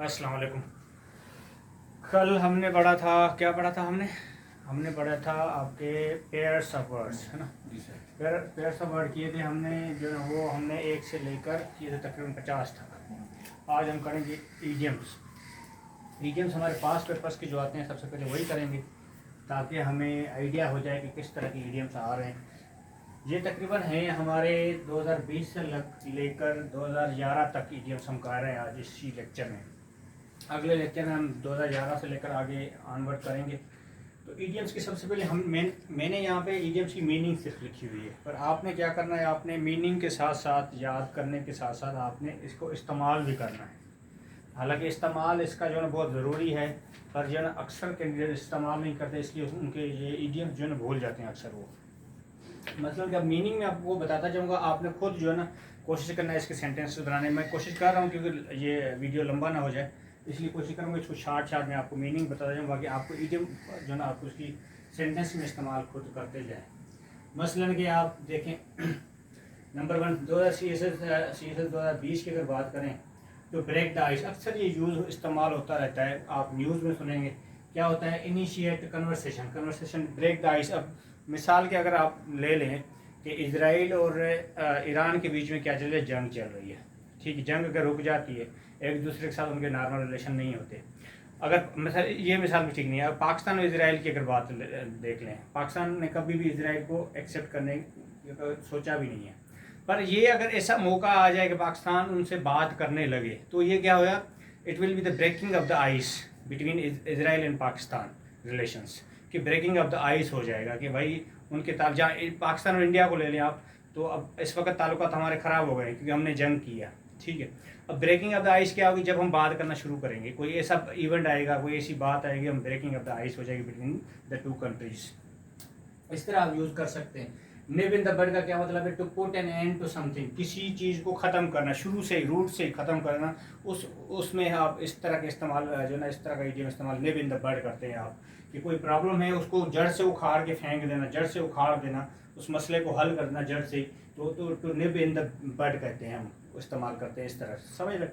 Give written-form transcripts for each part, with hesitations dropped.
अस्सलाम वालेकुम। कल हमने पढ़ा था, क्या पढ़ा था हमने पढ़ा था आपके पेयर्स ऑफ वर्ड्स, है ना। जी सर। पेयर्स ऑफ वर्ड किए थे हमने, जो है वो हमने एक से लेकर किए थे तकरीबन 50 तक। आज हम करेंगे ईडियम्स। ईडियम्स हमारे पास पेपर्स के जो आते हैं सबसे पहले वही करेंगे, ताकि हमें आइडिया हो जाए कि किस तरह के ईडियम्स आ रहे हैं। ये तकरीबन हैं हमारे 2020 से लेकर 2011 तक ईडियम्स हम कर रहे हैं आज इसी लेक्चर में। अगले लेक्चर में हम 2011 से लेकर आगे ऑनवर्ड करेंगे। तो ईडियम्स की सबसे पहले मैंने यहाँ पे ईडियम्स की मीनिंग सिर्फ लिखी हुई है, पर आपने क्या करना है, आपने मीनिंग के साथ साथ याद करने के साथ साथ आपने इसको इस्तेमाल भी करना है। हालांकि इस्तेमाल इसका जो है बहुत ज़रूरी है, पर जो है ना अक्सर कैंडिडेट इस्तेमाल नहीं करते, इसलिए उनके ये ईडियम्स जो है ना भूल जाते हैं अक्सर वो। मतलब कि अब मीनिंग में आपको बताता जाऊँगा, आपने खुद जो है ना कोशिश करना है इसके सेंटेंस बनाने। मैं कोशिश कर रहा हूँ क्योंकि ये वीडियो लंबा ना हो जाए, इसलिए कोशिश करूँगा इसको शार्ट में आपको मीनिंग बताता जाऊँ, बाकी आपको ईडियम जो है ना आपको उसकी सेंटेंस में इस्तेमाल खुद करते जाए। मसलन कि आप देखें नंबर 1 2020 की अगर बात करें तो ब्रेक द आइस, अक्सर ये यूज़ इस्तेमाल होता रहता है, आप न्यूज़ में सुनेंगे। क्या होता है, initiate conversation break the ice. अब मिसाल के अगर आप ले लें कि इजराइल और ईरान के बीच में क्या चल रही है, जंग चल रही है, ठीक है। जंग अगर रुक जाती है, एक दूसरे के साथ उनके नॉर्मल रिलेशन नहीं होते, अगर मिसाल ये मिसाल भी ठीक नहीं है। अब पाकिस्तान और इजराइल की अगर बात देख लें, पाकिस्तान ने कभी भी इजराइल को एक्सेप्ट करने का सोचा भी नहीं है, पर ये अगर ऐसा मौका आ जाए कि पाकिस्तान उनसे बात करने लगे, तो ये क्या होगा, it will be the breaking of the ice between Israel and Pakistan relations, कि ब्रेकिंग ऑफ द आइस हो जाएगा कि भाई उनके जहाँ पाकिस्तान और इंडिया को ले लें आप, तो अब इस वक्त ताल्लुकात हमारे ख़राब हो गए क्योंकि हमने जंग किया, ठीक है। अब ब्रेकिंग ऑफ द आइस क्या होगी, जब हम बात करना शुरू करेंगे, कोई ऐसा इवेंट आएगा, कोई ऐसी बात आएगी, हम ब्रेकिंग ऑफ द आइस हो जाएगी बिटवीन द टू कंट्रीज। इस तरह आप यूज़ कर सकते हैं। निब इन द बड का क्या मतलब है, to put an end to something, किसी चीज़ को ख़त्म करना, शुरू से ही रूट से ही ख़त्म करना। उसमें आप इस तरह के इस्तेमाल जो ना इस तरह का इडियम इस्तेमाल निब इन द बड करते हैं आप, कि कोई प्रॉब्लम है उसको जड़ से उखाड़ के फेंक देना, जड़ से उखाड़ देना, उस मसले को हल करना जड़ से ही। तो निब इन द बड कहते हैं, हम इस्तेमाल करते हैं इस तरह, समझ लें।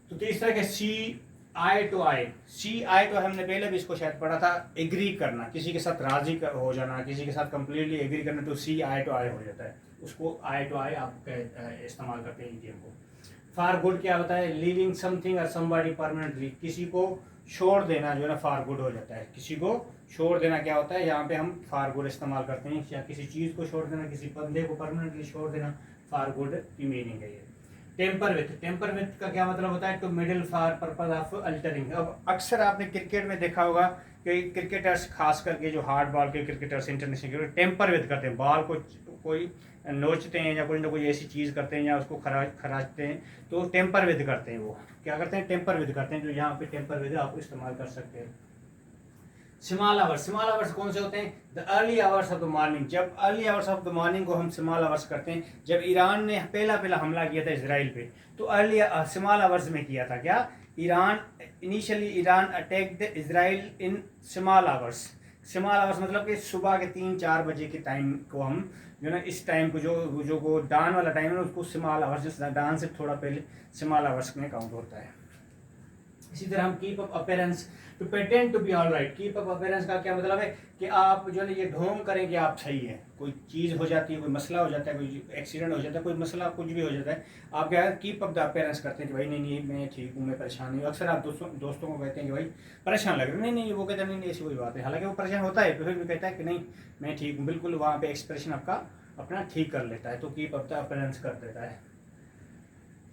तो तीसरा के सी आई टू हमने पहले भी इसको शायद पढ़ा था, एग्री करना, किसी के साथ राजी हो जाना, किसी के साथ कम्प्लीटली एग्री करना, तो सी आई टू आई हो जाता है, उसको आई टू आई आप इस्तेमाल करते हैं इडियम को। फॉर गुड क्या होता है, लिविंग समथिंग और समबॉडी परमानेंटली, किसी को छोड़ देना जो है ना फॉर गुड हो जाता है। किसी को छोड़ देना क्या होता है, यहाँ पे हम फॉर गुड इस्तेमाल करते हैं, या किसी चीज़ को छोड़ देना, किसी बंदे को परमानेंटली छोड़ देना, फॉर गुड की मीनिंग है ये। टेम्पर विथ का क्या मतलब होता है, to meddle for purpose of altering. अब अक्सर आपने क्रिकेट में देखा होगा कि क्रिकेटर्स, खास करके जो हार्ड बॉल के cricketers international cricket, tamper with करते हैं, बॉल को कोई नोचते हैं या कोई ना कोई ऐसी चीज़ करते हैं या उसको खराचते हैं, तो टेम्पर विद करते हैं। वो क्या करते हैं, टेम्पर विद करते हैं, जो यहाँ पे टेम्पर विद आप इस्तेमाल कर सकते हैं। स्मॉल आवर्स कौन से होते हैं, the early hours of the morning. जब early hours of the morning को हम स्मॉल आवर्स करते हैं, जब ईरान ने पहला हमला किया था इसराइल पे, तो अर्ली स्मॉल आवर्स में किया था। क्या, initially Iran attacked Israel in small hours. Small hours मतलब कि सुबह के 3-4 बजे के टाइम को हम जो ना इस टाइम को जो डान वाला टाइम है उसको स्मॉल आवर्स, डान से थोड़ा पहले स्मॉल आवर्स में काउंट होता है। इसी तरह हम keep up appearance, to pretend to be all right. Keep up appearance का क्या मतलब है कि आप जो है ये ढोंग करें कि आप सही है। कोई चीज़ हो जाती है, कोई मसला हो जाता है, कोई एक्सीडेंट हो जाता है, कोई मसला कुछ भी हो जाता है, आप क्या कीप अप द अपीयरेंस करते हैं कि भाई नहीं मैं ठीक हूँ, मैं परेशान नहीं हूँ। अक्सर आप दोस्तों को कहते हैं कि भाई परेशान लग रहे, नहीं वो कहते हैं नहीं ऐसी कोई बात है, हालांकि वो परेशान होता है, तो फिर भी कहता है कि नहीं मैं ठीक हूँ, बिल्कुल वहाँ पर एक्सप्रेशन आपका अपना ठीक कर लेता है, तो कीप अप द अपीयरेंस कर देता है।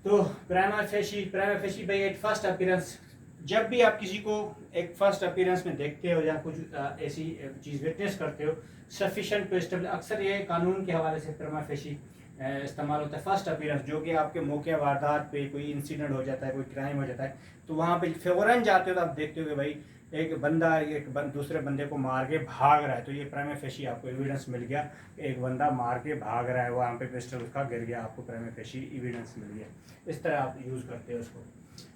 तो prima facie by at first appearance, जब भी आप किसी को एक फर्स्ट अपीयरेंस में देखते हो या कुछ ऐसी चीज़ विटनेस करते हो, सफिशिएंट टू एस्टेब्लिश, अक्सर ये कानून के हवाले से प्राइमा फेशी इस्तेमाल होता है। फर्स्ट अपीयरेंस जो कि आपके मौके वारदात पे कोई इंसिडेंट हो जाता है, कोई क्राइम हो जाता है, तो वहाँ पे फ़ौरन जाते हो तो आप देखते हो कि भाई एक बंदा दूसरे बंदे को मार के भाग रहा है, तो ये प्राइमा फेशी आपको एविडेंस मिल गया, एक बंदा मार के भाग रहा है, वहाँ पे पिस्टल उसका गिर गया, आपको प्राइमा फेशी एविडेंस मिल गया। इस तरह आप यूज़ करते हो उसको।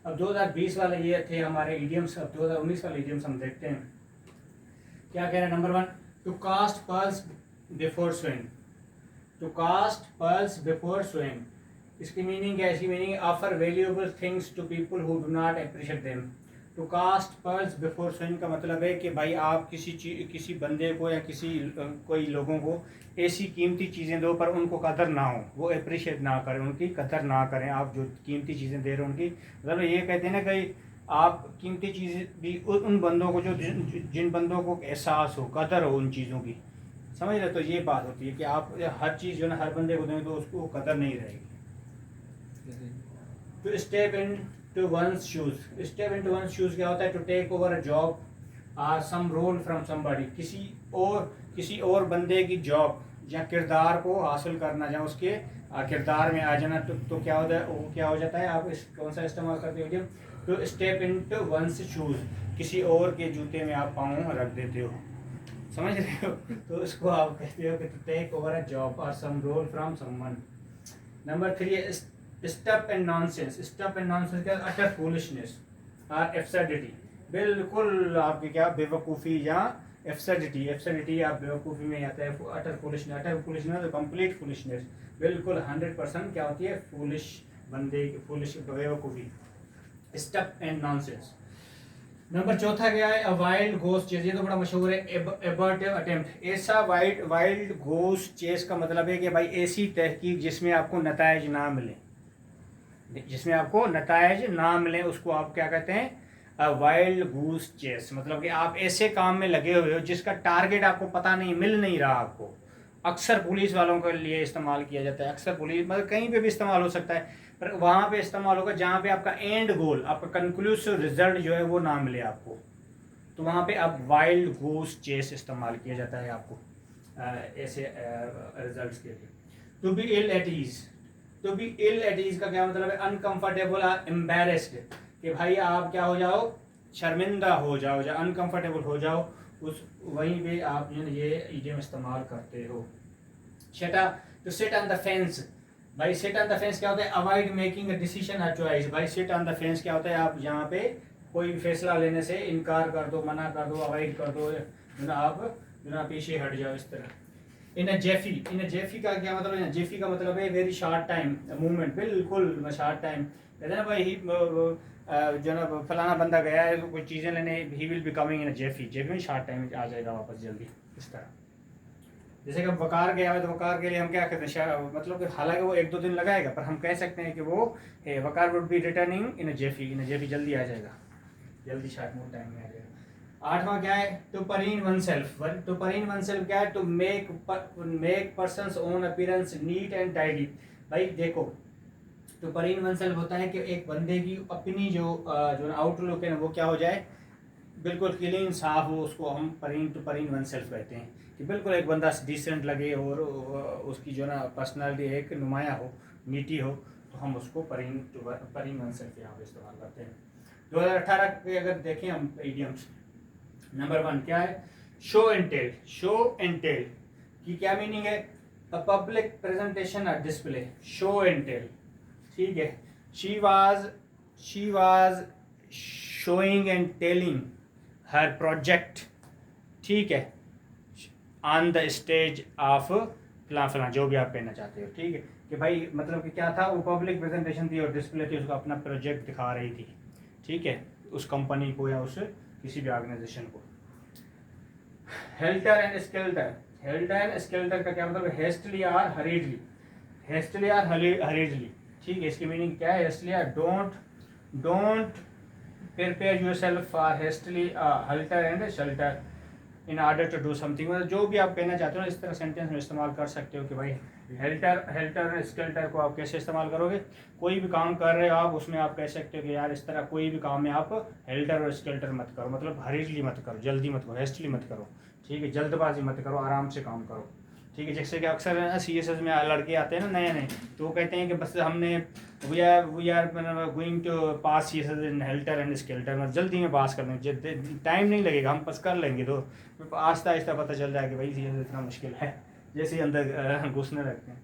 अब 2020 वाले ये थे हमारे इडियम्स। अब 2019 वाले इडियम्स हम देखते हैं क्या कह रहे हैं। Number 1, to cast pearls before swine. To cast pearls before swine, इसकी मीनिंग क्या है? इसकी meaning offer valuable things to people who do not appreciate them. To cast pearls before swine का मतलब है कि भाई आप किसी बंदे को या कोई लोगों को ऐसी कीमती चीज़ें दो पर उनको कदर ना हो, वो अप्रिशिएट ना करें, उनकी कदर ना करें। आप जो कीमती चीज़ें दे रहे हो उनकी मतलब ये कहते हैं ना कि आप कीमती चीज़ें भी उन बंदों को जो जिन बंदों को एहसास हो, कदर हो उन चीज़ों की, समझ रहे? तो ये बात होती है कि आप हर चीज़ जो है ना हर बंदे को दें तो उसको कदर नहीं रहेगी। To step in to one's shoes, step in to one's shoes क्या होता है? To take over a job or some role from somebody, किसी और बंदे की जॉब या किरदार को हासिल करना, या उसके किरदार में आ जाना। तो क्या होता है, वो क्या हो जाता है? आप इस कौन सा इस्तेमाल करते हो? To step in to one's shoes, किसी और के जूते में आप पाँव रख देते हो, समझ रहे हो? तो इसको आप कहते हो कि to take over a job और some role from someone. Number 3 है stuff and nonsense. Stuff and nonsense क्या? अटर फूलिशनेस और एब्सर्डिटी, बिल्कुल आपकी क्या बेवकूफ़ी या एब्सर्डिटी। एब्सर्डिटी आप बेवकूफ़ी में आता है। अटर फूलिशनेस कंप्लीट फूलिशनेस, बिल्कुल 100% क्या होती है? फूलिश बंदे की फूलिश बेवकूफ़ी, स्टफ एंड नॉनसेंस। नंबर 4 क्या है? अ वाइल्ड गोस्ट चेस, ये तो बड़ा मशहूर है। एबर्टिव अटेम्प्ट, ऐसा वाइल्ड गोस्ट चेस का मतलब है कि भाई ऐसी तहकीक जिसमें आपको नतायज ना मिले, उसको आप क्या कहते हैं? अ वाइल्ड गूस चेस। मतलब कि आप ऐसे काम में लगे हुए हो जिसका टारगेट आपको पता नहीं, मिल नहीं रहा आपको। अक्सर पुलिस वालों के लिए इस्तेमाल किया जाता है, अक्सर पुलिस मतलब कहीं पे भी इस्तेमाल हो सकता है, पर वहाँ पे इस्तेमाल होगा जहाँ पे आपका एंड गोल, आपका कंक्लूसिव रिजल्ट जो है वो ना मिले आपको, तो वहाँ पे अब वाइल्ड गूस चेस इस्तेमाल किया जाता है आपको ऐसे रिजल्ट्स के लिए। To be ill at ease, to be ill at ease का क्या मतलब है? अनकंफर्टेबल और एम्बेरस्ड, कि भाई आप क्या हो जाओ? शर्मिंदा हो जाओ या अनकंफर्टेबल हो जाओ, उस वहीं पे आप ये इडियम इस्तेमाल करते हो। शेटा to sit on the fence, भाई सिट ऑन द फेंस क्या होता है? अवॉइड मेकिंग अ डिसीजन और चॉइस। भाई सिट ऑन द फेंस क्या होता है? आप यहाँ पे कोई फैसला लेने से इनकार कर दो, मना कर दो, अवॉइड कर दो, आप पीछे हट जाओ इस तरह। इन अ जेफी का क्या मतलब है? जेफी का मतलब है वेरी शॉर्ट टाइम मूवमेंट, बिल्कुल शॉर्ट टाइम। कहते हैं ना भाई जो ना फलाना बंदा गया है कोई चीज़ें लेने, he will be coming in a जेफी में शॉर्ट टाइम आ जाएगा वापस जल्दी, इस तरह। जैसे कि वकार गया है तो वकार के लिए हम क्या कहते हैं? मतलब कि हालांकि वो 1-2 दिन लगाएगा, पर हम कह सकते हैं कि वो वकार would be returning in a Jeffy जल्दी आ जाएगा, जल्दी शॉर्ट मोड टाइम में आ जाएगा। 8वां क्या है? To preen oneself. To preen oneself क्या है? To make person's own appearance neat and tidy. भाई देखो, टू परीन वन सेल्फ होता है कि एक बंदे की अपनी जो आउटलुक है ना वो क्या हो जाए? बिल्कुल क्लीन साफ हो, उसको हम टू परीन वन सेल्फ कहते हैं, कि बिल्कुल एक बंदा डिसेंट लगे और उसकी जो ना पर्सनालिटी एक नुमाया हो, नीटी हो, तो हम उसको परीन वन सेल्फ यहाँ पे इस्तेमाल करते हैं। 2018 के अगर देखें हम इडियम्स, नंबर 1 क्या है? Show and tell. Show and tell की क्या मीनिंग है? अ पब्लिक प्रेजेंटेशन और डिस्प्ले, शो एंड टेल, ठीक है। She was showing and telling her project, ठीक है, ऑन द स्टेज ऑफ फला जो भी आप कहना चाहते हो, ठीक है। कि भाई मतलब कि क्या था? वो पब्लिक प्रेजेंटेशन थी और डिस्प्ले थी, उसका अपना प्रोजेक्ट दिखा रही थी, ठीक है, उस कंपनी को या उस किसी भी ऑर्गेनाइजेशन को। Helter and skeletal. Helter and skeletal का क्या मतलब है? हेस्टली और हरीडली, हेस्टली और हरीडली, ठीक है। इसकी मीनिंग क्या है? हेस्टली और don't prepare yourself for hastily, helter and shelter in order to do something. मतलब जो भी आप कहना चाहते हो इस तरह सेंटेंस में इस्तेमाल कर सकते हो कि भाई हेल्टर एंड स्केल्टर को आप कैसे इस्तेमाल करोगे? कोई भी काम कर रहे हो आप, उसमें आप कह सकते हो कि यार इस तरह कोई भी काम में आप हेल्टर और स्केल्टर मत करो, मतलब हरीडली मत करो, जल्दी मत करो, हेस्टली मत करो, ठीक है, जल्दबाजी मत करो, आराम से काम करो, ठीक है। जैसे कि अक्सर CSS में लड़के आते हैं ना नए, तो वो कहते हैं कि बस हमने we are going to pass CSS in helter and skelter, मतलब जल्दी में पास कर देंगे, टाइम नहीं लगेगा, हम पास कर लेंगे, तो आहिस्ता आहिस्ता पता चल जाएगा कि भाई CSS इतना मुश्किल है, जैसे ही अंदर घुसने लगते हैं।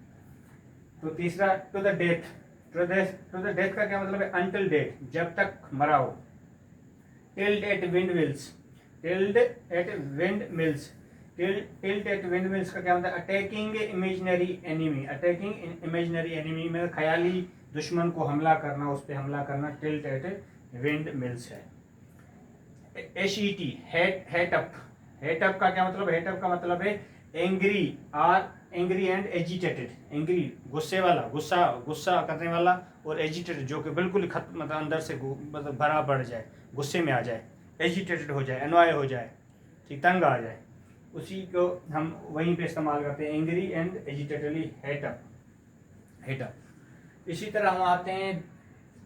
तो तीसरा to the death. To the death का क्या मतलब है? अनटिल डेथ, जब तक मरा हो। Tilted at windmills, tilted at windmills, tilted at windmills का क्या मतलब? Attacking imaginary enemy, attacking imaginary enemy में ख्याली दुश्मन को हमला करना, उस पर हमला करना, टिल्ट एट विंड मिल्स है। HET hate up, hate up का क्या मतलब? हेट अप का मतलब है एंग्री एंड एजिटेटेड। एंग्री गुस्से वाला, गुस्सा करने वाला, और एजिटेटेड जो कि बिल्कुल ही खत्म, मतलब अंदर से मतलब भरा पड़ जाए, गुस्से में आ जाए, एजिटेटेड हो जाए, एनॉय हो जाए, ठीक, तंग आ जाए, उसी को हम वहीं पे इस्तेमाल करते हैं, angry and agitatedly het up. इसी तरह हम आते हैं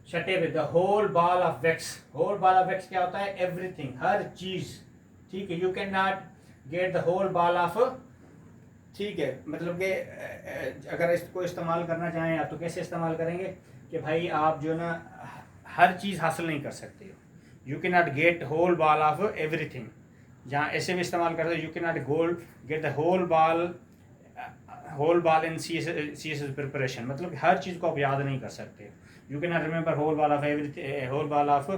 छठे पे, the whole ball of wax. Whole ball of wax क्या होता है? एवरीथिंग, हर चीज, ठीक है। You can not get the whole ball of, ठीक है, मतलब कि अगर इसको इस्तेमाल करना चाहें आप तो कैसे इस्तेमाल करेंगे कि भाई आप जो ना हर चीज़ हासिल नहीं कर सकते हो। You can not get whole ball of everything. जहाँ ऐसे भी इस्तेमाल करते हो, you can not get the whole ball in C S preparation, मतलब हर चीज़ को आप याद नहीं कर सकते। You can not remember whole ball of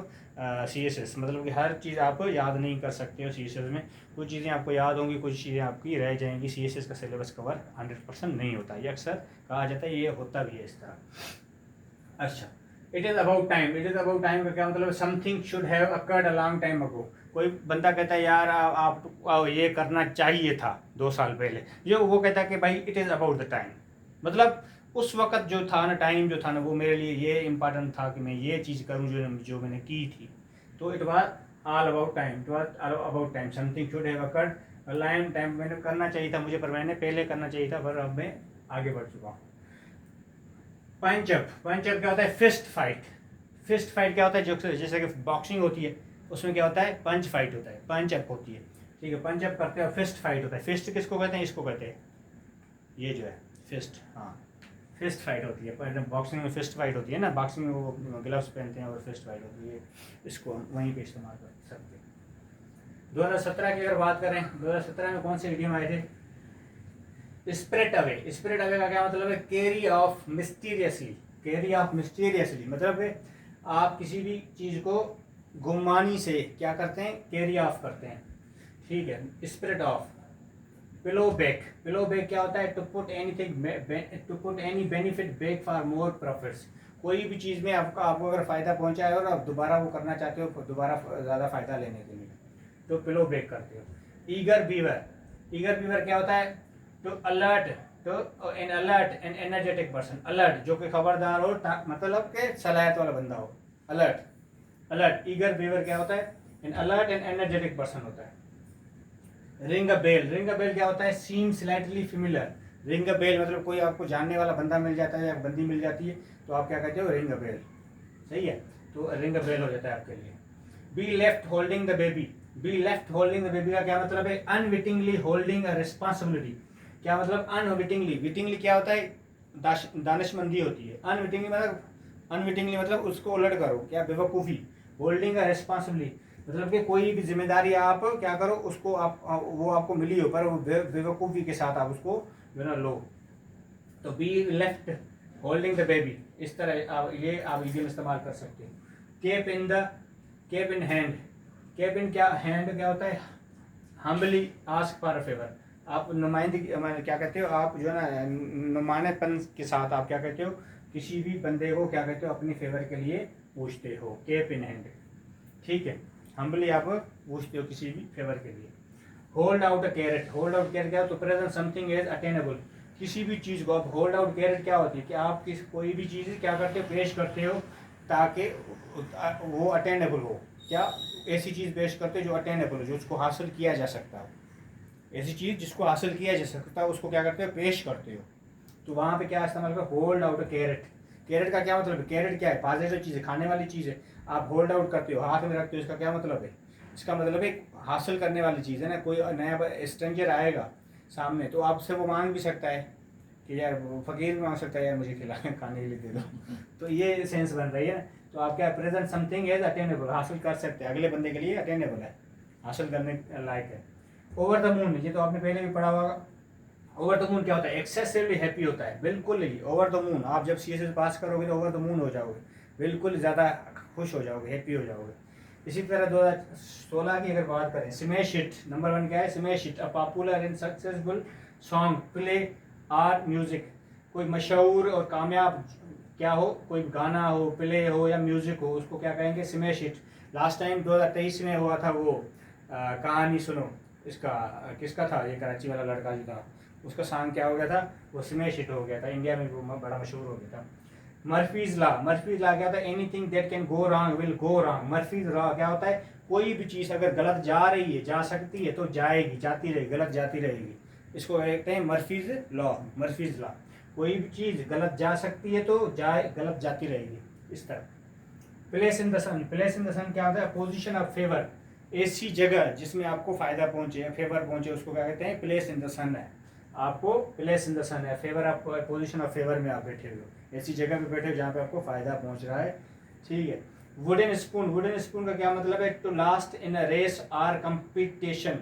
CSS, मतलब कि हर चीज़ आप याद नहीं कर सकते हो CSS में। कुछ चीज़ें आपको याद होंगी, कुछ चीज़ें आपकी रह जाएंगी। CSS का सिलेबस कवर 100% नहीं होता, ये अक्सर कहा जाता है, ये होता भी है इस तरह। अच्छा, it is about time. It is about time का क्या मतलब? Something should have occurred a long time ago. कोई बंदा कहता है यार आप ये करना चाहिए था 2 साल पहले, जो वो कहता है कि भाई it is about the time, मतलब उस वक़्त जो था ना, टाइम जो था ना, वो मेरे लिए ये इम्पॉर्टेंट था कि मैं ये चीज़ करूँ जो मैंने की थी। तो it was all about time, it was all about time, something should have occurred line time, मैंने करना चाहिए था मुझे, पर मैंने पहले करना चाहिए था, पर अब मैं आगे बढ़ चुका हूँ। पंच अप क्या होता है? Fist fight. फिस्ट फाइट क्या होता है? जो जैसे कि बॉक्सिंग होती है, उसमें क्या होता है? पंच फाइट होता है, पंच अप होती है, ठीक है, पंच अप करते हैं, फिस्ट फाइट होता है। फिस्ट किसको कहते हैं? इसको कहते हैं, ये जो है फिस्ट, हाँ, फिस्ट फाइट होती है। बॉक्सिंग में फिस्ट फाइट होती है ना, बॉक्सिंग में वो ग्लव्स पहनते हैं और फिस्ट फाइट होती है, इसको हम वहीं पे इस्तेमाल कर सकते हैं। 2017 की अगर बात करें, 2017 में कौन से वीडियो आए थे? Spirit away. स्प्रिट अवे का क्या मतलब है? Carry off mysteriously. Carry off mysteriously मतलब है आप किसी भी चीज़ को गुमानी से क्या करते हैं? कैरी ऑफ करते हैं, ठीक है। Spirit of. Plough back. Plough back क्या होता है? To put any benefit back for more profits. कोई भी चीज़ में आपको अगर फ़ायदा पहुंचा है और आप दोबारा वो करना चाहते हो, दोबारा ज़्यादा फ़ायदा लेने के लिए, तो पिलो बैक करते हो। Eager beaver. ईगर बीवर क्या होता है? टू अलर्ट, तो N alert N energetic person. Alert जो कि खबरदार हो, मतलब के सलाहियत वाला बंदा हो, अलर्ट। अलर्ट, ईगर बीवर क्या होता है? N alert N energetic person होता है। रिंग अ बेल। रिंग अ बेल क्या होता है? सीम स्लाइटली फेमिलियर। रिंग अ बेल मतलब कोई आपको जानने वाला बंदा मिल जाता है या बंदी मिल जाती है, तो आप क्या कहते हो? रिंग अ बेल, सही है, तो रिंग अ बेल हो जाता है आपके लिए। B left holding the baby. B left holding the baby का क्या मतलब है? Unwittingly holding a responsibility. क्या मतलब? अनविटिंगली। विटिंगली क्या होता है? दानिशमंदी होती है। अनविटिंगली मतलब उसको उलट करो, क्या? बेवकूफ़ी। होल्डिंग अ रिस्पॉन्सिबिलिटी मतलब कि कोई भी जिम्मेदारी आप क्या करो, उसको वो आपको मिली हो, पर वो बेवकूफ़ी के साथ आप उसको जो ना लो। To be left holding the baby, इस तरह ये आप इडियम इस्तेमाल कर सकते हो। Cap in hand. Cap in क्या? हैंड क्या होता है? Humbly ask for a favour. आप नुमाइंदगी क्या कहते हो? आप जो है ना नुमानेपन के साथ आप क्या कहते हो? किसी भी बंदे को क्या कहते हो? अपनी फेवर के लिए पूछते हो। केप इन हैंड, ठीक है, हम्बली आप पूछते हो किसी भी फेवर के लिए। Hold out a carrot. Hold out carrot क्या? तो प्रेजेंट समथिंग इज अटेनेबल। किसी भी चीज़ को आप होल्ड आउट कैरेट क्या होती है कि आप कोई भी चीज़ क्या करते हो? पेश करते हो ताकि वो अटेनेबल हो। क्या? ऐसी चीज़ पेश करते हो जो अटेनेबल हो, जो उसको हासिल किया जा सकता हो। ऐसी चीज़ जिसको हासिल किया जा सकता है उसको क्या करते हो? पेश करते हो। तो वहाँ पे क्या इस्तेमाल करो? Hold out a carrot. Carrot का क्या मतलब है? कैरेट क्या है? पॉजिटिव चीज़ है, खाने वाली चीज़ है, आप होल्ड आउट करते हो, हाथ में रखते हो, इसका क्या मतलब है? इसका मतलब है हासिल करने वाली चीज़ है ना। कोई नया स्ट्रेंजर आएगा सामने तो आपसे वो मांग भी सकता है कि यार, फ़कीर भी मांग सकता है यार मुझे खिला खाने के लिए दे दो। तो ये सेंस बन रही है ना। तो आप क्या? प्रेजेंट समथिंग इज अटेनेबल, हासिल कर सकते हैं, अगले बंदे के लिए अटेनेबल है, हासिल करने लायक है। ओवर द मून, ये तो आपने पहले भी पढ़ा होगा। ओवर द मून क्या होता है? एक्सेसिवली हैप्पी होता है, बिल्कुल ही ओवर द मून। आप जब CSS पास करोगे तो ओवर द मून हो जाओगे, बिल्कुल ज़्यादा खुश हो जाओगे, हैप्पी हो जाओगे। इसी तरह 2016 की अगर बात करें, स्मैश हिट नंबर 1 क्या है? Smash hit, a popular and successful song, play, or music. कोई मशहूर और कामयाब क्या हो, कोई गाना हो, प्ले हो या म्यूजिक हो, उसको क्या कहेंगे, स्मैश हिट। लास्ट टाइम 2023 में हुआ था वो कहानी सुनो, इसका किसका था, ये कराची वाला लड़का जो था, उसका सॉन्ग क्या हो गया था, वो स्मैश हिट हो गया था, इंडिया में वो बड़ा मशहूर हो गया था। मर्फीज लॉ, मर्फीज लॉ क्या होता है, anything that can go wrong will go wrong. Murphy's law क्या होता है, कोई भी चीज़ अगर गलत जा रही है, जा सकती है तो जाएगी, जाती रहेगी, गलत जाती रहेगी, इसको कहते हैं मर्फीज लॉ। मर्फीज लॉ, कोई भी चीज़ गलत जा सकती है तो जाए, गलत जाती रहेगी, इस तरह। Place in the sun, place in the sun क्या होता है, पोजीशन ऑफ फेवर, ऐसी जगह जिसमें आपको फायदा पहुंचे या फेवर पहुंचे, उसको क्या कहते हैं, प्लेस इन द सन है। आपको प्लेस इन द सन है, फेवर, आप पोजीशन ऑफ फेवर में आप बैठे हुए हो, ऐसी जगह पे बैठे हो जहाँ पे आपको फायदा पहुंच रहा है, ठीक है। वुडन स्पून, वुडन स्पून का क्या मतलब है, to last in a race or competition.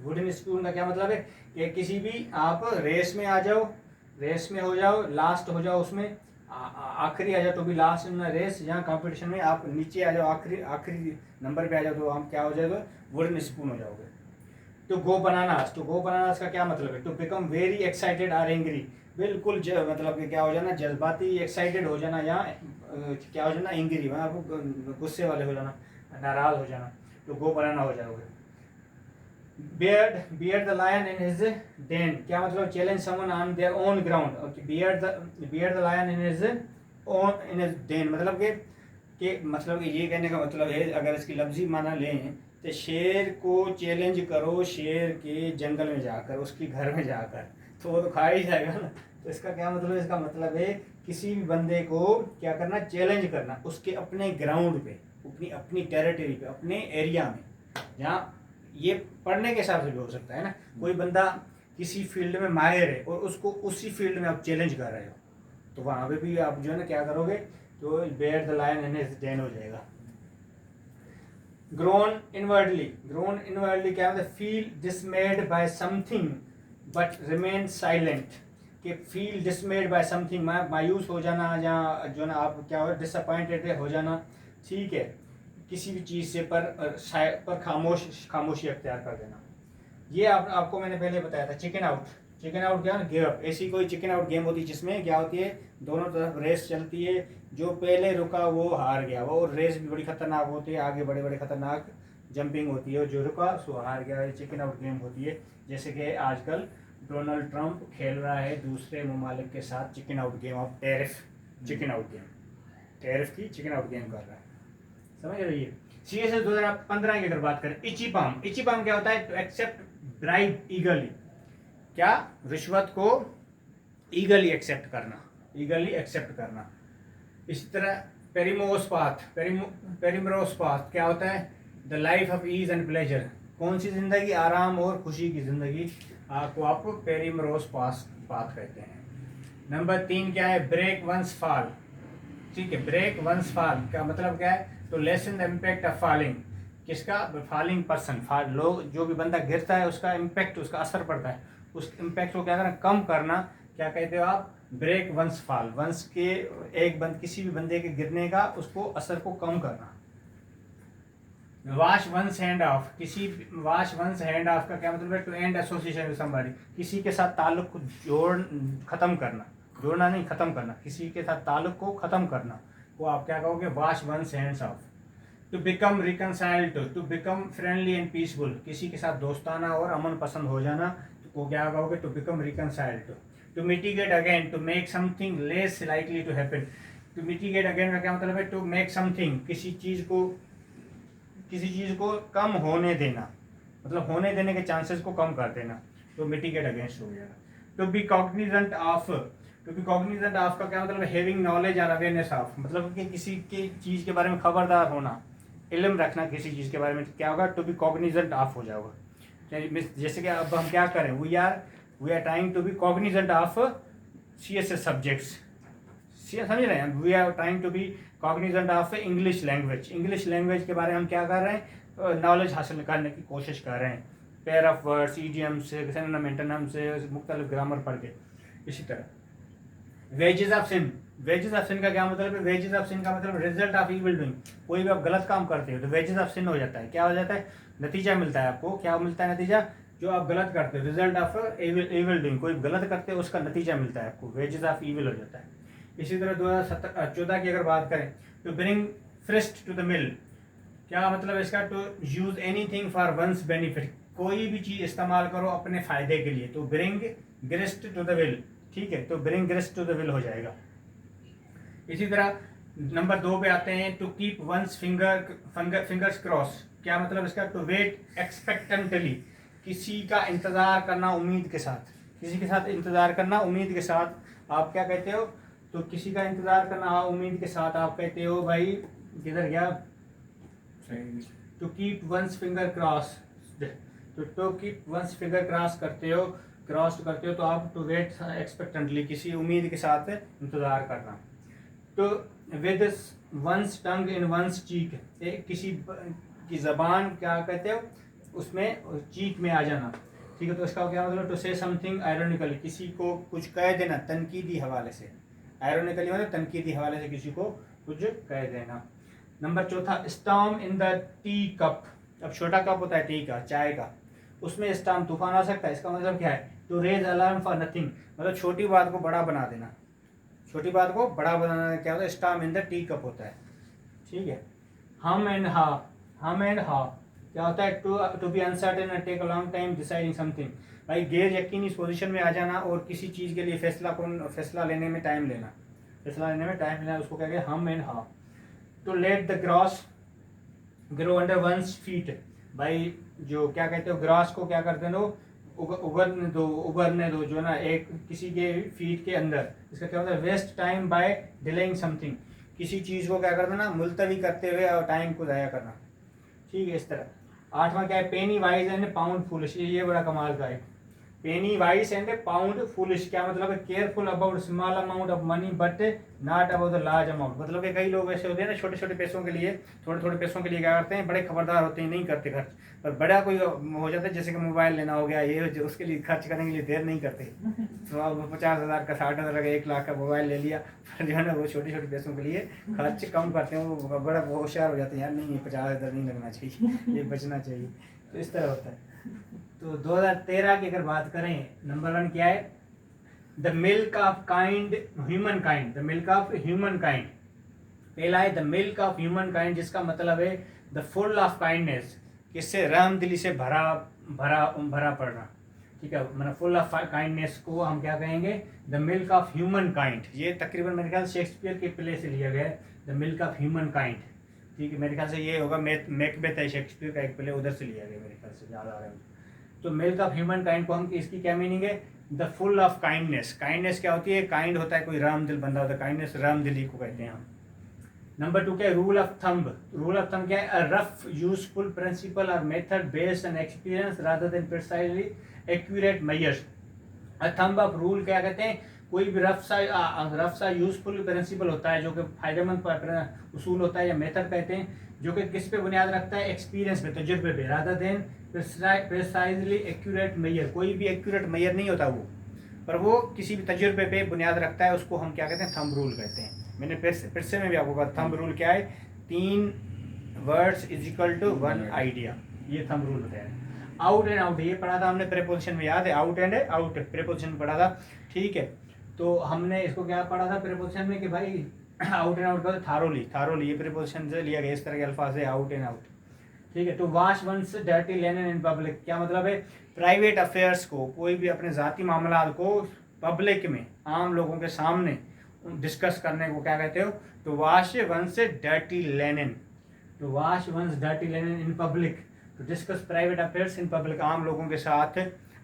Wooden spoon का क्या मतलब है कि किसी भी आप रेस में आ जाओ, रेस में हो जाओ, लास्ट हो जाओ, उसमें आखिरी आ जाओ, तो भी लास्ट इन रेस, यहाँ कंपटीशन में आप नीचे आ जाओ, आखिरी आखिरी नंबर पे आ जाओ, तो हम क्या हो जाएगा, वुडन स्पून हो जाओगे। To go bananas, to go bananas का क्या मतलब है, to become very excited or angry, बिल्कुल मतलब कि क्या हो जाना, जज्बाती, एक्साइटेड हो जाना, या क्या हो जाना, एंग्री, मतलब गुस्से वाले हो जाना, नाराज हो जाना, तो गो बनाना हो जाओगे। beard the lion in his den, क्या मतलब, challenge someone on their own ground। okay, beard the lion in his den, मतलब कि मतलब कि ये कहने का मतलब है, अगर इसकी लफ्जी माना लें तो शेर को चैलेंज करो, शेर के जंगल में जाकर, उसके घर में जाकर, तो वो तो खा ही जाएगा ना। तो इसका क्या मतलब है, इसका मतलब है किसी भी बंदे को क्या करना, चैलेंज करना, उसके अपने ग्राउंड पे, अपनी अपनी टेरिटरी पे, अपने एरिया में, जहाँ ये पढ़ने के हिसाब से भी हो सकता है ना, कोई बंदा किसी फील्ड में माहिर है और उसको उसी फील्ड में आप चैलेंज कर रहे हो, तो वहाँ पे भी आप जो है ना क्या करोगे, to beard the lion in his den हो जाएगा। ग्रोन इनवर्डली, ग्रोन इनवर्डली क्या होता है, feel dismayed by something but remain silent, कि फील डिसमेड बाय समथिंग, मायूस हो जाना, या जो ना आप क्या हो, डिसअपॉइंटेड हो जाना, ठीक है, किसी भी चीज़ से, पर खामोशी अख्तियार कर देना। ये आपको मैंने पहले बताया था, चिकन आउट, चिकन आउट क्या, गिव अप। ऐसी कोई चिकन आउट गेम होती है जिसमें क्या होती है, दोनों तरफ रेस चलती है, जो पहले रुका वो हार गया, वो रेस भी बड़ी खतरनाक होती है, आगे बड़े बड़े खतरनाक जंपिंग होती है, जो रुका सो हार गया, चिकन आउट गेम होती है। जैसे कि आजकल डोनाल्ड ट्रंप खेल रहा है दूसरे ममालिक के साथ chicken out game of tariff, chicken out game, tariff की चिकन आउट गेम कर रहा है, समझ रही है। CSS 2015 की अगर बात करें, इची पाम, इची पाम क्या होता है, टू एक्सेप्ट ब्राइब ईगरली, क्या, रिश्वत को ईगरली एक्सेप्ट करना, ईगरली एक्सेप्ट करना। इसी तरह पेरिमोस पाथ, पेरिमरोस पाथ क्या होता है, the life of ease and pleasure, कौन सी जिंदगी, आराम और खुशी की जिंदगी, आपको पेरिमरोस पाथ कहते हैं। नंबर 3 क्या है, ब्रेक वंस फॉल, ठीक है, ब्रेक वंस फॉल का मतलब क्या है, तो lesson the impact of falling, किसका, फॉलिंग पर्सन, लोग, जो भी बंदा गिरता है उसका इम्पैक्ट, उसका असर पड़ता है, उस इम्पैक्ट को क्या करना, कम करना, क्या कहते हो आप, ब्रेक वंस फॉल, वंस के किसी भी बंदे के गिरने का, उसको असर को कम करना। Wash one's hand of, wash one's hand of का क्या मतलब है, to end association with somebody, किसी के साथ ताल्लुक को खत्म करना, जोड़ना नहीं, खत्म करना, किसी के साथ ताल्लुक को खत्म करना, वो आप क्या कहोगे, wash one's hands of. To become reconciled, to become friendly and peaceful, किसी के साथ दोस्ताना और अमन पसंद हो जाना, तो क्या कहोगे, to become reconciled. To mitigate again, to make something less likely to happen, to mitigate again का क्या मतलब है, टू मेक समथिंग, किसी चीज़ को कम होने देना, मतलब होने देने के चांसेस को कम कर देना, तो मिटिगेट अगेंस्ट हो जाएगा। To be cognizant of, to be cognizant of का क्या मतलब, हैविंग नॉलेज और अवेयरनेस ऑफ, मतलब कि किसी की चीज़ के बारे में खबरदार होना, इल्म रखना किसी चीज़ के बारे में, क्या होगा, टू बी कॉग्निजेंट ऑफ हो जाएगा। जैसे कि अब हम क्या करें, we are trying to be cognizant of CSS subjects, समझ रहे हैं, we are trying to be cognizant of English language, English language के बारे में हम क्या कर रहे हैं, नॉलेज हासिल करने की कोशिश कर रहे हैं, पेयर ऑफ वर्ड्स, ईडियम से, सिनोनिम एंटोनिम से, मुख्तलिफ ग्रामर पढ़ के। इसी तरह wages of sin, wages of sin का क्या मतलब है, वेजेस ऑफ सिन का मतलब रिजल्ट ऑफ इविल डूइंग, कोई भी आप गलत काम करते हो तो वेजेस ऑफ सिन हो जाता है, क्या हो जाता है, नतीजा मिलता है आपको, क्या मिलता है नतीजा, जो आप गलत करते हो, रिजल्ट ऑफ इविल डूइंग, कोई गलत करते हो उसका नतीजा मिलता है आपको, वेजेस ऑफ इविल हो जाता है। इसी तरह 2014 की अगर बात करें, to bring grist to the mill, क्या मतलब इसका? To use anything for one's benefit, कोई भी चीज इस्तेमाल करो अपने फायदे के लिए, to bring grist to the mill, ठीक है, to bring grist to the mill हो जाएगा। इसी तरह नंबर 2 पे आते हैं, to keep one's fingers crossed, क्या मतलब इसका? टू वेट एक्सपेक्टेंटली, किसी का इंतजार करना उम्मीद के साथ, किसी के साथ इंतजार करना उम्मीद के साथ, आप क्या कहते हो? तो किसी का इंतजार करना उम्मीद के साथ आप कहते हो भाई, किधर गया? To keep one's finger cross, तो to keep one's finger cross करते हो, क्रॉस करते हो तो आप टू वेट एक्सपेक्टेंटली, किसी उम्मीद के साथ इंतजार करना। तो with one's tongue in one's cheek, किसी की जबान क्या कहते हो उसमें चीक में आ जाना, ठीक है, तो इसका क्या मतलब? टू से समथिंग आयरोनिकली, किसी को कुछ कह देना तनकीदी हवाले से, आयरोनिकली मतलब तनकीदी हवाले से किसी को कुछ कह देना। Number 4, storm in the tea cup, अब छोटा कप होता है टी का, चाय का, उसमें स्टॉर्म तूफान आ सकता है, इसका मतलब क्या है? To raise alarm for nothing, मतलब छोटी बात को बड़ा बना देना, छोटी बात को बड़ा बनाना क्या होता है? Storm in the tea cup होता है, ठीक है। हम एंड हा क्या होता है? To be uncertain and take a long time deciding something, भाई गैर यकीनी इस पोजीशन में आ जाना और किसी चीज़ के लिए फैसला लेने में टाइम लेना, उसको क्या कहते हैं? Hum and haw. To let the grass grow under one's feet, भाई जो क्या कहते हो ग्रास को क्या करते हो? उगरने दो जो ना एक किसी के फीट के अंदर, इसका क्या होता है? Waste time by delaying something, किसी चीज़ को क्या कर देना? मुलतवी करते हुए और टाइम को ज़ाया करना, ठीक है, इस तरह। 8वां क्या है? पेनी वाइज एंड पाउंड फुलिश, ये बड़ा कमाल का है। पेनी वाइज एंड पाउंड फुलिश, क्या मतलब है? Careful about small amount of money but not about the large amount, मतलब कि कई लोग ऐसे होते हैं ना, छोटे छोटे पैसों के लिए, थोड़े पैसों के लिए क्या करते हैं? बड़े खबरदार होते हैं, नहीं करते खर्च, पर बड़ा कोई हो जाता है, जैसे कि मोबाइल लेना हो गया, ये उसके लिए खर्च करने के लिए देर नहीं करते, तो अब 50,000 का 60,000 का 1 लाख का मोबाइल ले लिया, फिर जो है ना वो छोटे छोटे पैसों के लिए खर्च कम करते हैं, वो बड़ा होशियार हो जाते हैं, यार नहीं 50,000 नहीं लगना चाहिए, ये बचना चाहिए, तो इस तरह होता है। तो 2013 की अगर बात करें, नंबर 1 क्या है? The milk of kind human kind, the milk of human kind, पहला है the milk of human kind, जिसका मतलब है द फुल ऑफ काइंडनेस, किससे? रहमदिली से भरा भरा पड़ना, ठीक है, मतलब फुल ऑफ काइंडनेस को हम क्या कहेंगे? The milk of human kind. ये तकरीबन मेरे ख्याल शेक्सपियर के प्ले से लिया गया है, the milk of human kind, ठीक है, मेरे ख्याल से ये होगा मैकबेथ है शेक्सपियर का एक प्ले, उधर से लिया गया मेरे ख्याल से, याद आ रहा है। तो मिल्क ऑफ ह्यूमन काइंड को हम, इसकी क्या मीनिंग है? The full of kindness, kindness क्या होती है? काइंड होता है कोई रामदिल बंदा होता है, काइंडनेस रामदिली को कहते हैं हम। नंबर 2 क्या है? Rule of thumb, rule of thumb क्या है? अ रफ यूजफुल प्रिंसिपल और method based on experience rather than precisely accurate measures. A thumb of rule क्या कहते हैं? कोई भी रफ सा यूजफुल प्रिंसिपल होता है, जो कि फायदेमंद उसूल होता है, या मेथड कहते हैं, जो कि किस पे बुनियाद रखता है? एक्सपीरियंस पे, तजुर्बे पे, rather than precisely accurate measure, कोई भी एक्यूरेट मेजर नहीं होता वो, पर वो किसी भी तजुर्बे पे बुनियाद रखता है, उसको हम क्या कहते हैं? थंब रूल कहते हैं। मैंने फिर से मैं भी आपको कहा, थंब रूल क्या है? 3 words is equal to 1 idea, ये थंब रूल होता है। आउट एंड आउट, ये पढ़ा था हमने प्रीपोजिशन में, याद है? आउट एंड आउट प्रीपोजिशन में पढ़ा था, ठीक है, तो हमने इसको क्या पढ़ा था प्रीपोजिशन में कि भाई आउट एंड आउट का थारोली ये प्रीपोजिशन से लिया गया, इस तरह के अल्फाज है, आउट एंड आउट, ठीक है। To wash one's dirty linen in public, क्या मतलब है? प्राइवेट अफेयर्स को, कोई भी अपने ज़ाती मामला को पब्लिक में, आम लोगों के सामने डिस्कस करने को क्या कहते हो? To wash one's dirty linen, to wash one's dirty linen in public, to discuss private affairs in public, आम लोगों के साथ,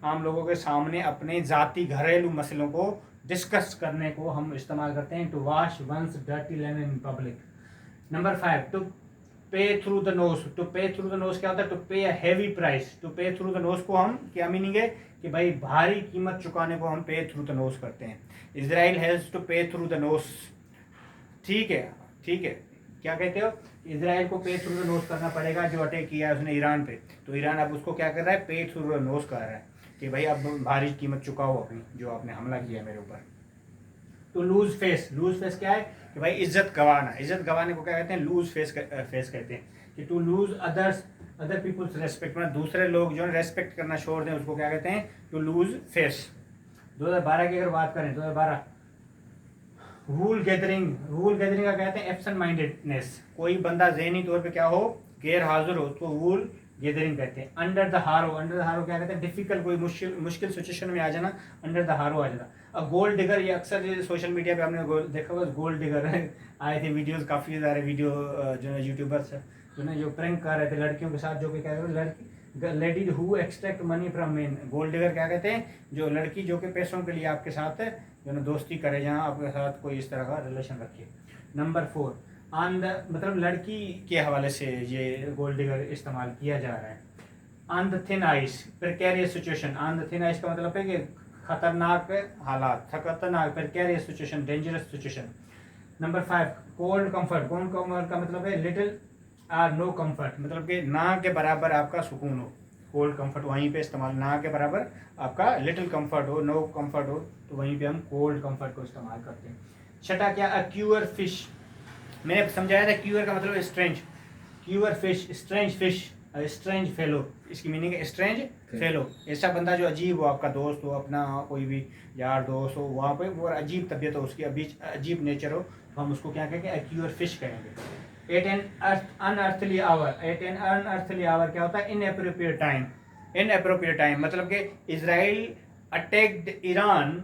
आम लोगों के सामने अपने ज़ाती घरेलू मसलों को डिस्कस करने को हम इस्तेमाल करते हैं, to wash one's dirty linen in public. Number 5, to pay through the nose, to pay through the nose क्या होता है? To pay a heavy price, to pay through the nose को हम क्या मीनिंग है? कि भाई भारी कीमत चुकाने को हम पे थ्रू द नोज करते हैं। Israel has to pay through the knows, ठीक है, क्या कहते हो? इजराइल को पे थ्रू द नोज करना पड़ेगा, जो अटैक किया है उसने ईरान पे, तो ईरान अब उसको क्या कर रहा है? पे थ्रू द नोज कर रहा है कि भाई अब भारी कीमत चुकाओ अपनी, जो आपने हमला किया मेरे ऊपर। तो लूज फेस क्या है? कि भाई इज्जत गंवाने को क्या कहते हैं? लूज फेस कहते हैं, कि to lose other people's respect, मतलब दूसरे लोग जो है रेस्पेक्ट करना छोड़ दें, उसको क्या कहते हैं? To lose face. 2012 की अगर बात करें, 2012 वूल गैदरिंग का कहते हैं एब्सेंट माइंडेडनेस, कोई बंदा ज़हनी तौर पे क्या हो, गैर हाजिर हो, तो वूल गैदरिंग कहते हैं। अंडर द हारो क्या कहते हैं, डिफिकल्ट, कोई मुश्किल सिचुएशन में आ जाना, अंडर द हारो आ जाना। अब गोल्ड डिगर, ये अक्सर ये सोशल मीडिया पे आपने देखा होगा, गोल्ड डिगर आए थे वीडियोस, काफ़ी सारे वीडियो जो है यूट्यूबर्स जो प्रैंक कर रहे थे लड़कियों के साथ, जो कि कह रहे थे लड़की lady who extract money from main. Gold digger क्या कहते हैं, जो लड़की जो कि पैसों के लिए आपके साथ जो ना दोस्ती करे, जहाँ आपके साथ कोई इस तरह का रिलेशन रखे। नंबर 4, ऑन द मतलब लड़की के हवाले से ये गोल्ड डिगर इस्तेमाल किया जा रहा है। On the thin ice, precarious situation. On the thin ice का मतलब है कि खतरनाक हालात, खतरनाक, precarious situation, dangerous situation. Number 5, cold comfort का मतलब है लिटिल आर नो कंफर्ट, मतलब कि ना के बराबर आपका सुकून हो। कोल्ड कंफर्ट वहीं पे इस्तेमाल, ना के बराबर आपका लिटिल कंफर्ट हो, नो कंफर्ट हो, तो वहीं पे हम कोल्ड कंफर्ट को इस्तेमाल करते हैं। छठा क्या, अक्यूअर फिश। मैंने समझाया था क्यूअर का मतलब strange, queer fish, strange fish, strange fellow, इसकी मीनिंग है स्ट्रेंज फेलो। ऐसा बंदा जो अजीब हो, आपका दोस्त हो, अपना कोई भी यार दोस्त हो, वहाँ पे वो अजीब तबीयत हो उसकी, अजीब नेचर हो, तो हम उसको क्या कहेंगे, अक्यूअर फिश कहेंगे। एट एन अनअर्थली आवर क्या होता है, इनएप्रोप्रिएट टाइम। इनएप्रोप्रिएट टाइम मतलब कि Israel attacked Iran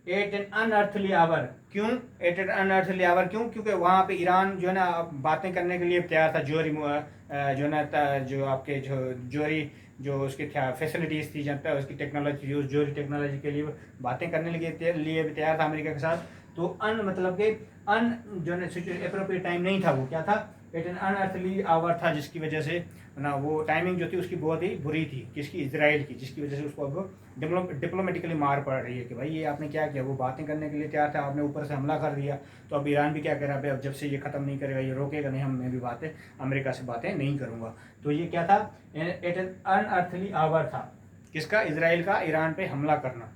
at an unearthly hour. क्यों एट एन अनअर्थली आवर, क्यों, क्योंकि वहाँ पे ईरान जो है ना बातें करने के लिए तैयार था, जो ना जो आपके जो जोरी जो उसकी फैसिलिटीज़ थी, जब उसकी टेक्नोलॉजी, जोरी टेक्नोलॉजी के लिए बातें करने लिए भी तैयार था अमेरिका के साथ। तो अन मतलब कि अन जो है अप्रोप्रिएट टाइम नहीं था, वो क्या था, एट एन अनअर्थली आवर था, जिसकी वजह से ना वो टाइमिंग जो थी उसकी बहुत ही बुरी थी, किसकी, इजराइल की, जिसकी वजह से उसको अब डिप्लोमेटिकली मार पड़ रही है कि भाई ये आपने क्या किया, वो बातें करने के लिए तैयार था, आपने ऊपर से हमला कर दिया। तो अब ईरान भी क्या कह रहा है, अब जब से ये ख़त्म नहीं करेगा, ये रोकेगा नहीं, मैं भी बातें अमेरिका से बातें नहीं करूँगा। तो ये क्या था, एट एन अनअर्थली आवर था, किसका, इजराइल का ईरान पे हमला करना।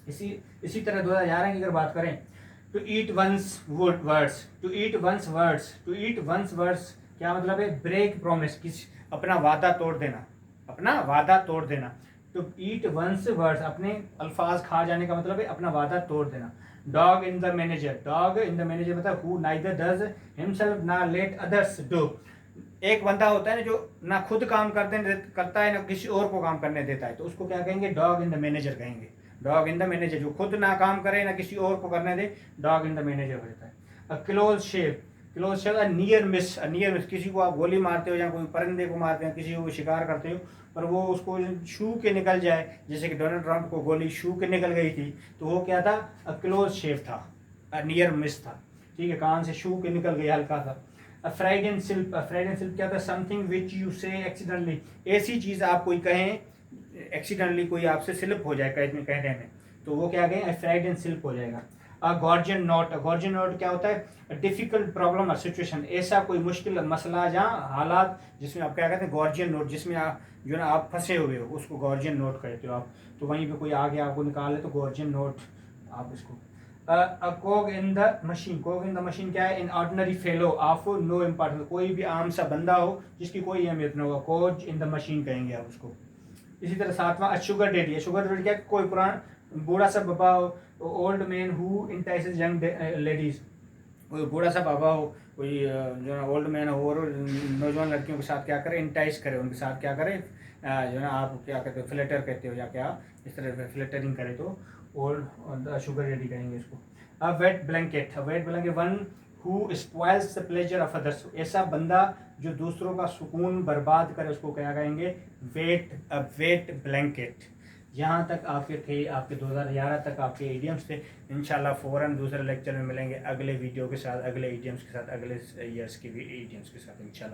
इसी तरह 2011 की अगर बात करें, to eat one's words, to eat one's words क्या मतलब है, ब्रेक प्रॉमिस, किस अपना वादा तोड़ देना, अपना वादा तोड़ देना। तो ईट वंस वर्ड्स, अपने अल्फाज खा जाने का मतलब है अपना वादा तोड़ देना। डॉग इन द मैनेजर मतलब हु नाइदर डज हिमसेल्फ ना लेट अदर्स डू। एक बंदा होता है ना जो ना खुद काम करता है ना किसी और को काम करने देता है, तो उसको क्या कहेंगे, डॉग इन द मैनेजर कहेंगे। डॉग इन द मैनेजर, जो खुद ना काम करे ना किसी और को करने दे, डॉग इन द मैनेजर होता है। A close shave near miss, किसी को आप गोली मारते हो या कोई परिंदे को मारते हैं, किसी को शिकार करते हो, पर वो उसको छू के निकल जाए, जैसे कि डोनाल्ड ट्रंप को गोली छू के निकल गई थी, तो वो क्या था, अ क्लोज शेव था, नियर मिस था, ठीक है, कान से छू के निकल गई हल्का सा। फ्राइडन सिल्प क्या था, समथिंग विच यू से एक्सीडेंटली, ऐसी चीज़ आप कोई कहें एक्सीडेंटली, कोई आपसे स्लिप हो जाए कहने में, तो वो क्या कहें, फ्राइडन सिल्प हो जाएगा। गॉर्जियन नोट क्या होता है, डिफिकल्ट प्रॉब्लम और सिचुएशन, ऐसा कोई मुश्किल मसला जहाँ हालात जिसमें आप क्या कहते हैं, गॉर्जियन नोट, जिसमें आप जो ना आप फंसे हुए हो, उसको गॉर्जियन नोट कहते हो आप। तो वहीं पे कोई आगे आपको निकाल ले तो गॉर्जियन नोट आप इसको। कोग इन द मशीन क्या है, an ordinary fellow of no importance, कोई भी आम सा बंदा हो जिसकी कोई अहमियत न होगा, कोज इन द मशीन कहेंगे आप उसको। इसी तरह 7वां शुगर डेडी क्या, कोई पुराना बूढ़ा सा बाबा हो, old man who entices young ladies, कोई बूढ़ा सा बाबा हो, कोई जो है ओल्ड मैन हो, और नौजवान लड़कियों के साथ क्या करे, इंटाइस करे, उनके साथ क्या करे, जो है ना आप क्या कहते हो, फ्लेटर कहते हो या क्या, इस तरह फ्लेटरिंग करे, तो ओल्ड शुगर डेडी कहेंगे इसको। A wet blanket one who spoils the pleasure of others, ऐसा बंदा जो दूसरों का सुकून बर्बाद करे, उसको क्या कहेंगे, वेट ब्लैंकेट। यहाँ तक आपके थे, आपके 2011 तक आपके इडियम्स थे। इंशाल्लाह फ़ौरन दूसरे लेक्चर में मिलेंगे अगले वीडियो के साथ, अगले इडियम्स के साथ, अगले ईयर्स के भी इडियम्स के साथ इंशाल्लाह।